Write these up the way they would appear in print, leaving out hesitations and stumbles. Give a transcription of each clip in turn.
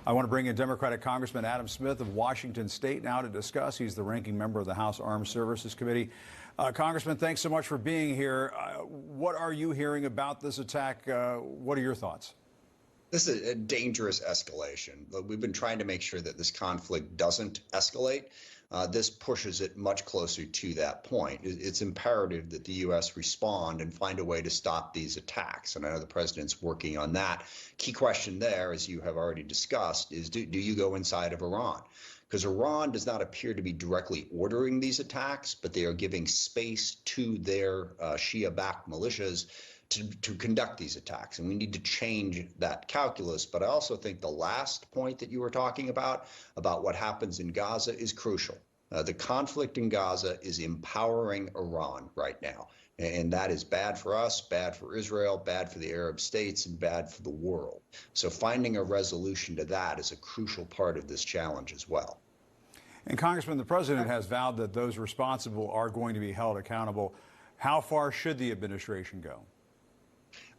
I want to bring in Democratic Congressman Adam Smith of Washington State now to discuss. He's the ranking member of the House Armed Services Committee. Congressman, thanks so much for being here. What are you hearing about this attack? What are your thoughts? This is a dangerous escalation. We've been trying to make sure that this conflict doesn't escalate. This pushes it much closer to that point. It's imperative that the U.S. respond and find a way to stop these attacks. And I know the president's working on that. Key question there, as you have already discussed, is do you go inside of Iran? Because Iran does not appear to be directly ordering these attacks, but they are giving space to their Shia-backed militias to conduct these attacks. And we need to change that calculus. But I also think the last point that you were talking about what happens in Gaza is crucial. The conflict in Gaza is empowering Iran right now. And that is bad for us, bad for Israel, bad for the Arab states, and bad for the world. So finding a resolution to that is a crucial part of this challenge as well. And Congressman, the president has vowed that those responsible are going to be held accountable. How far should the administration go?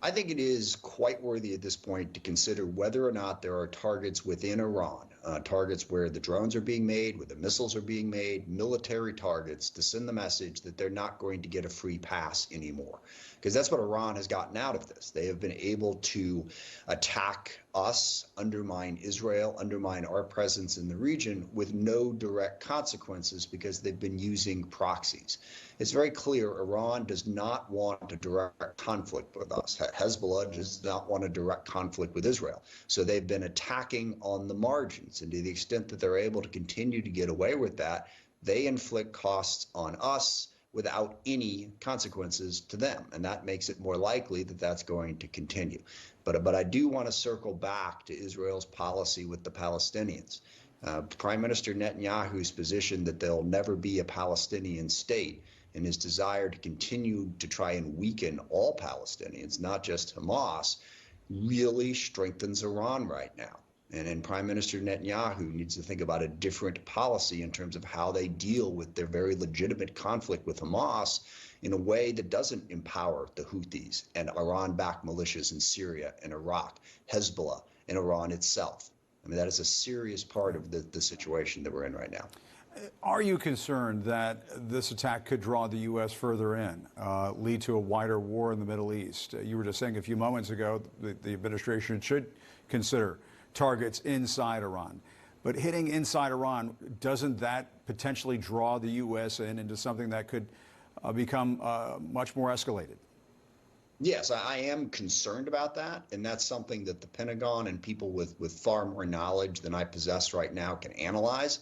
I think it is quite worthy at this point to consider whether or not there are targets within Iran, targets where the drones are being made, where the missiles are being made, military targets, to send the message that they're not going to get a free pass anymore. Because that's what Iran has gotten out of this. They have been able to attack us, undermine Israel, undermine our presence in the region with no direct consequences because they've been using proxies. It's very clear Iran does not want a direct conflict with us. Hezbollah does not want a direct conflict with Israel. So they've been attacking on the margins. And to the extent that they're able to continue to get away with that, they inflict costs on us without any consequences to them. And that makes it more likely that that's going to continue. But I do want to circle back to Israel's policy with the Palestinians. Prime Minister Netanyahu's position that there'll never be a Palestinian state and his desire to continue to try and weaken all Palestinians, not just Hamas, really strengthens Iran right now. And Prime Minister Netanyahu needs to think about a different policy in terms of how they deal with their very legitimate conflict with Hamas in a way that doesn't empower the Houthis and Iran-backed militias in Syria and Iraq, Hezbollah, and Iran itself. I mean, that is a serious part of the situation that we're in right now. Are you concerned that this attack could draw the U.S. further in, lead to a wider war in the Middle East? You were just saying a few moments ago the administration should consider targets inside Iran. But hitting inside Iran, doesn't that potentially draw the U.S. into something that could become much more escalated? Yes, I am concerned about that, and that's something that the Pentagon and people with far more knowledge than I possess right now can analyze.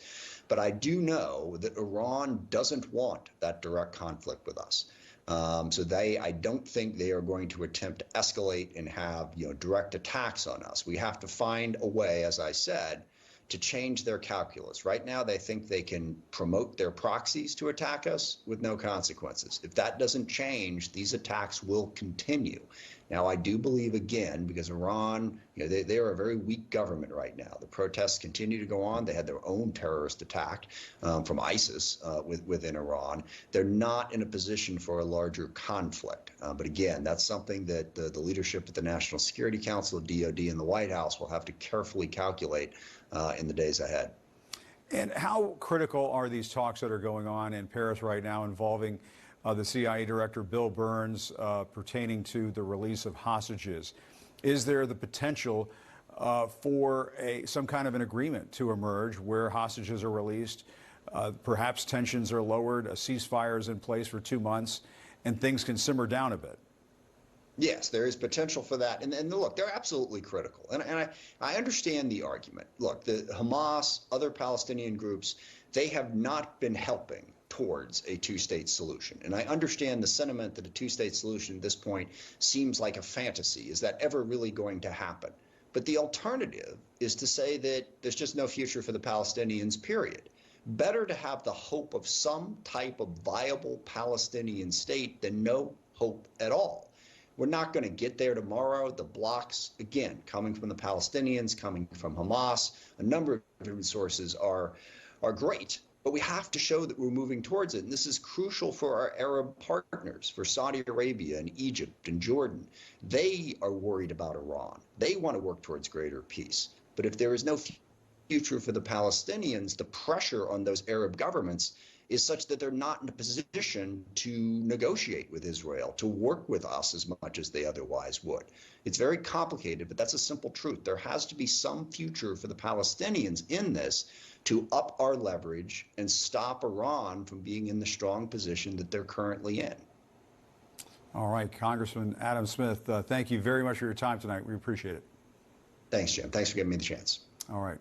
But I do know that Iran doesn't want that direct conflict with us. So I don't think they are going to attempt to escalate and have, direct attacks on us. We have to find a way, as I said, to change their calculus. Right now, they think they can promote their proxies to attack us with no consequences. If that doesn't change, these attacks will continue. Now, I do believe, again, because Iran, they are a very weak government right now. The protests continue to go on. They had their own terrorist attack from ISIS within Iran. They're not in a position for a larger conflict. But again, that's something that the leadership at the National Security Council, DOD, and the White House will have to carefully calculate in the days ahead. And how critical are these talks that are going on in Paris right now involving the CIA Director Bill Burns pertaining to the release of hostages? Is there the potential for some kind of an agreement to emerge where hostages are released, perhaps tensions are lowered, a ceasefire is in place for 2 months, and things can simmer down a bit? Yes, there is potential for that. And look, they're absolutely critical. And I understand the argument. Look, the Hamas, other Palestinian groups, they have not been helping towards a two-state solution. And I understand the sentiment that a two-state solution at this point seems like a fantasy. Is that ever really going to happen? But the alternative is to say that there's just no future for the Palestinians, period. Better to have the hope of some type of viable Palestinian state than no hope at all. We're not going to get there tomorrow. The blocks, again, coming from the Palestinians, coming from Hamas, a number of different sources are great. But we have to show that we're moving towards it. And this is crucial for our Arab partners, for Saudi Arabia and Egypt and Jordan. They are worried about Iran. They want to work towards greater peace. But if there is no future for the Palestinians, the pressure on those Arab governments is such that they're not in a position to negotiate with Israel, to work with us as much as they otherwise would. It's very complicated, but that's a simple truth. There has to be some future for the Palestinians in this to up our leverage and stop Iran from being in the strong position that they're currently in. All right, Congressman Adam Smith, thank you very much for your time tonight. We appreciate it. Thanks, Jim. Thanks for giving me the chance. All right.